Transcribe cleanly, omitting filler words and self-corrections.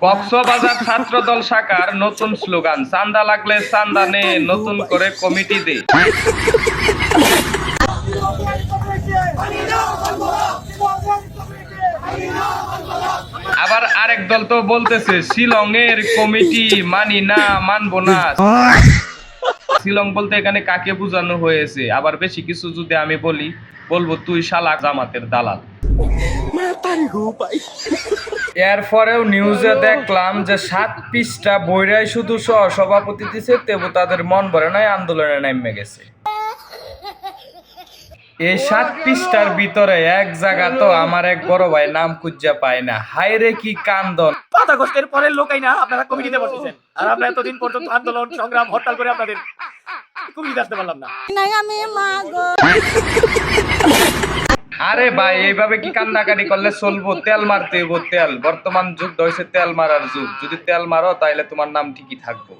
কক্সবাজার ছাত্রদল শাখার নতুন স্লোগান, চাঁদা লাগলে চাঁদা নে, নতুন করে কমিটি দে। আবার আরেক দল তো বলতেছে শিলং এর কমিটি মানি না, মানবো না। শিলং বলতে এখানে কাকে বোঝানো হয়েছে? আবার বেশি কিছু যদি আমি বলবো তুই শালা জামাতের দালাল। এরপরেও নিউজে দেখলাম যে 7 পৃষ্ঠা বইরাই শুধু সভাপতি দিছে, তেবু তাদের মন ভরে নাই, আন্দোলনে নেমে গেছে। এই 7 পৃষ্ঠার ভিতরে এক জায়গা তো আমার এক বড় ভাই নাম খুঁজে পায় না। হায়রে কি কান্দন! 5 আগস্টের পরের লোকাই না আপনারা কমিটিতে বসেছেন, আর আমরা এতদিন পর্যন্ত আন্দোলন সংগ্রাম হরতাল করে আপনাদের কমিটিতে আসতে পারলাম না। আরে ভাই, এইভাবে কি কান্নাকাটি করলে চলবো? তেল মারতে হইব, তেল। বর্তমান যুগ হয়েছে তেল মারার যুগ। যদি তেল মারো তাহলে তোমার নাম ঠিকই থাকবো।